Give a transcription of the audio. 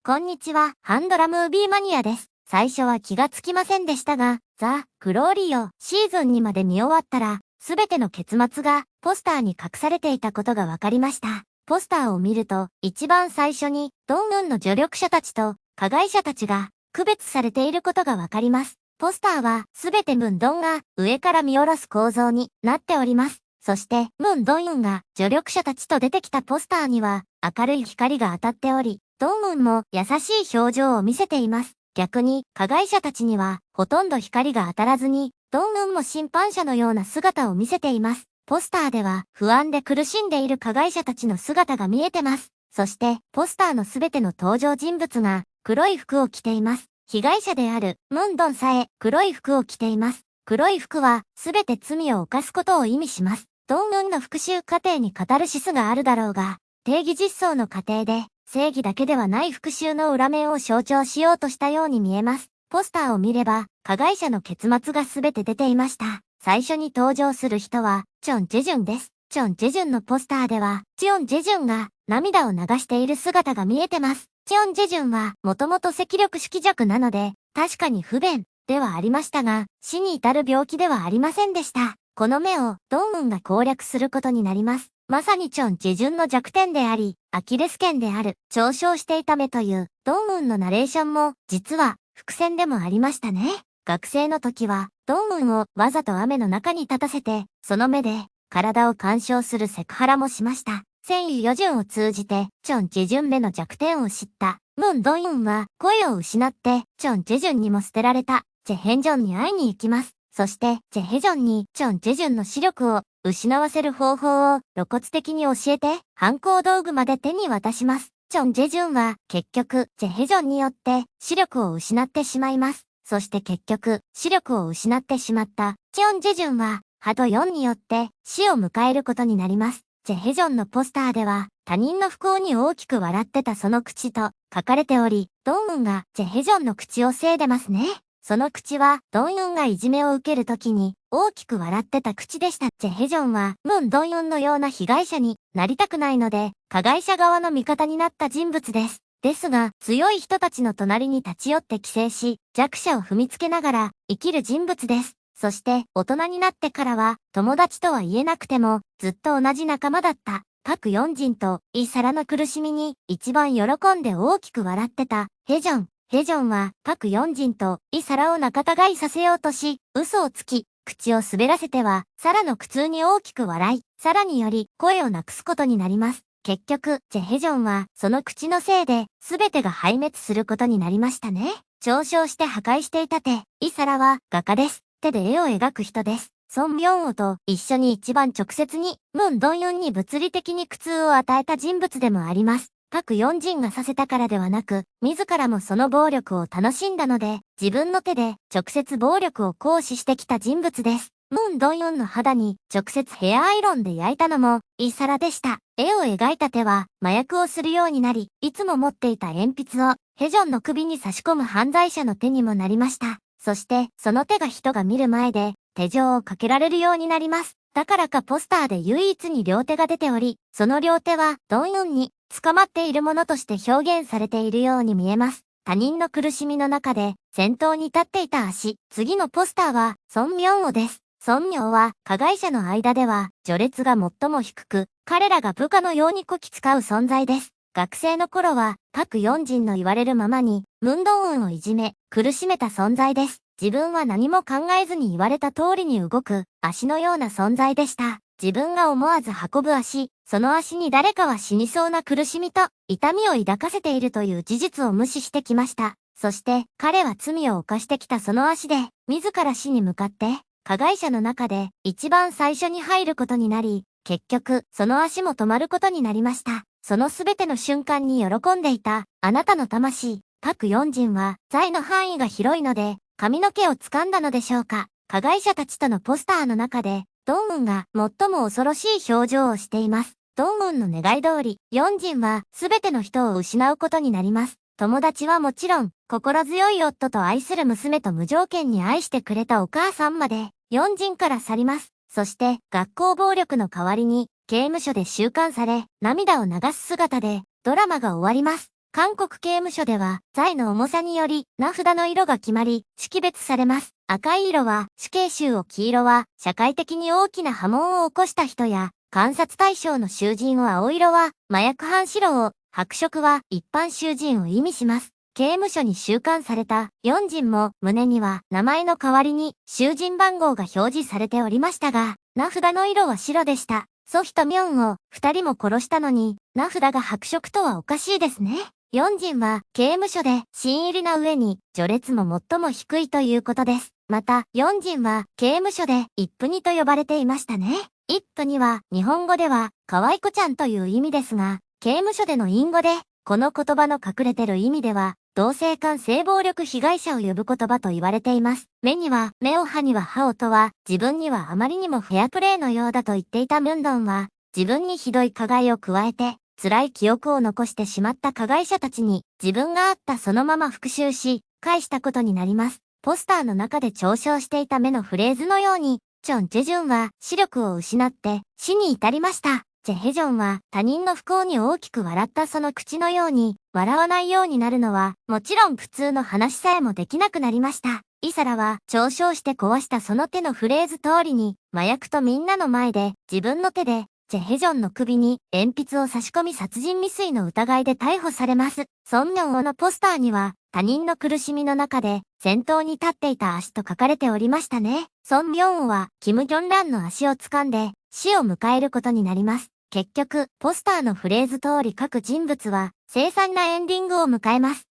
こんにちは、ハンドラムービーマニアです。最初は気がつきませんでしたが、ザ・グローリーをシーズン2まで見終わったら、すべての結末がポスターに隠されていたことがわかりました。ポスターを見ると、一番最初に、ドンウンの助力者たちと加害者たちが区別されていることがわかります。ポスターはすべてムンドンが上から見下ろす構造になっております。そして、ムンドンウンが助力者たちと出てきたポスターには明るい光が当たっており、ドンウンも優しい表情を見せています。逆に、加害者たちにはほとんど光が当たらずに、ドンウンも審判者のような姿を見せています。ポスターでは不安で苦しんでいる加害者たちの姿が見えてます。そして、ポスターのすべての登場人物が黒い服を着ています。被害者であるムンドンさえ黒い服を着ています。黒い服はすべて罪を犯すことを意味します。ドンウンの復讐過程にカタルシスがあるだろうが、定義実装の過程で正義だけではない復讐の裏面を象徴しようとしたように見えます。ポスターを見れば、加害者の結末がすべて出ていました。最初に登場する人は、チョン・ジェジュンです。チョン・ジェジュンのポスターでは、チョン・ジェジュンが涙を流している姿が見えてます。チョン・ジェジュンは、もともと赤緑色弱なので、確かに不便ではありましたが、死に至る病気ではありませんでした。この目をドンウンが攻略することになります。まさにチョン・ジェジュンの弱点であり、アキレス腱である、嘲笑していた目というドンウンのナレーションも、実は伏線でもありましたね。学生の時は、ドンウンをわざと雨の中に立たせて、その目で体を干渉するセクハラもしました。戦意予準を通じて、チョン・ジェジュン目の弱点を知った。ムン・ドンウンは声を失って、チョン・ジェジュンにも捨てられた、チェヘンジョンに会いに行きます。そして、チェヘジョンにチョン・ジェジュンの視力を失わせる方法を露骨的に教えて、犯行道具まで手に渡します。チョン・ジェジュンは結局、チェヘジョンによって視力を失ってしまいます。そして結局、視力を失ってしまったチョン・ジェジュンは、ハドヨンによって死を迎えることになります。チェヘジョンのポスターでは、他人の不幸に大きく笑ってたその口と書かれており、ドンウンがチェヘジョンの口をせいでますね。その口は、ドンユンがいじめを受けるときに、大きく笑ってた口でした。チェヘジョンは、ムン・ドンユンのような被害者になりたくないので、加害者側の味方になった人物です。ですが、強い人たちの隣に立ち寄って寄生し、弱者を踏みつけながら、生きる人物です。そして、大人になってからは、友達とは言えなくても、ずっと同じ仲間だった。パク・ヨンジンとイ・サラの苦しみに、一番喜んで大きく笑ってた、ヘジョン。ヘジョンは、パク・ヨンジンとイ・サラを仲違いさせようとし、嘘をつき、口を滑らせては、サラの苦痛に大きく笑い、サラにより声をなくすことになります。結局、チェヘジョンは、その口のせいで、すべてが壊滅することになりましたね。嘲笑して破壊していた手、イ・サラは、画家です。手で絵を描く人です。ソン・ミョンオと一緒に一番直接に、ムン・ドンユンに物理的に苦痛を与えた人物でもあります。パク・ヨンジンがさせたからではなく、自らもその暴力を楽しんだので、自分の手で直接暴力を行使してきた人物です。ムン・ドンユンの肌に直接ヘアアイロンで焼いたのも、イ・サラでした。絵を描いた手は麻薬をするようになり、いつも持っていた鉛筆をヘジョンの首に差し込む犯罪者の手にもなりました。そして、その手が人が見る前で、手錠をかけられるようになります。だからかポスターで唯一に両手が出ており、その両手はドンユンに捕まっているものとして表現されているように見えます。他人の苦しみの中で先頭に立っていた足。次のポスターはソン・ミョンオです。ソン・ミョンは加害者の間では序列が最も低く、彼らが部下のようにこき使う存在です。学生の頃はパク・ヨンジンの言われるままにムンドンウンをいじめ、苦しめた存在です。自分は何も考えずに言われた通りに動く足のような存在でした。自分が思わず運ぶ足、その足に誰かは死にそうな苦しみと痛みを抱かせているという事実を無視してきました。そして彼は罪を犯してきたその足で自ら死に向かって加害者の中で一番最初に入ることになり、結局その足も止まることになりました。そのすべての瞬間に喜んでいたあなたの魂、パク・ヨンジンは罪の範囲が広いので髪の毛を掴んだのでしょうか。加害者たちとのポスターの中でドンウンが最も恐ろしい表情をしています。ドンウンの願い通り、ヨンジンはすべての人を失うことになります。友達はもちろん、心強い夫と愛する娘と無条件に愛してくれたお母さんまで、ヨンジンから去ります。そして、学校暴力の代わりに、刑務所で収監され、涙を流す姿で、ドラマが終わります。韓国刑務所では、罪の重さにより、名札の色が決まり、識別されます。赤い色は死刑囚を、黄色は社会的に大きな波紋を起こした人や、観察対象の囚人を、青色は麻薬犯白を、白色は一般囚人を意味します。刑務所に収監された4人も胸には名前の代わりに囚人番号が表示されておりましたが、名札の色は白でした。ソヒとミョンを2人も殺したのに、名札が白色とはおかしいですね。4人は刑務所で新入りな上に序列も最も低いということです。また、4人は刑務所で一夫にと呼ばれていましたね。一夫には日本語では可愛い子ちゃんという意味ですが、刑務所での隠語で、この言葉の隠れてる意味では、同性間性暴力被害者を呼ぶ言葉と言われています。目には目を歯には歯をとは、自分にはあまりにもフェアプレーのようだと言っていたムンドンは、自分にひどい加害を加えて、辛い記憶を残してしまった加害者たちに、自分があったそのまま復讐し、返したことになります。ポスターの中で嘲笑していた目のフレーズのように、チョン・ジェジュンは視力を失って死に至りました。ジェヘジョンは他人の不幸に大きく笑ったその口のように、笑わないようになるのは、もちろん普通の話さえもできなくなりました。イサラは嘲笑して壊したその手のフレーズ通りに、麻薬とみんなの前で自分の手で、ジェヘジョンの首に鉛筆を差し込み殺人未遂の疑いで逮捕されます。ソンミョンオのポスターには、他人の苦しみの中で先頭に立っていた足と書かれておりましたね。ソンミョンオはキム・ギョンランの足を掴んで死を迎えることになります。結局、ポスターのフレーズ通り各人物は凄惨なエンディングを迎えます。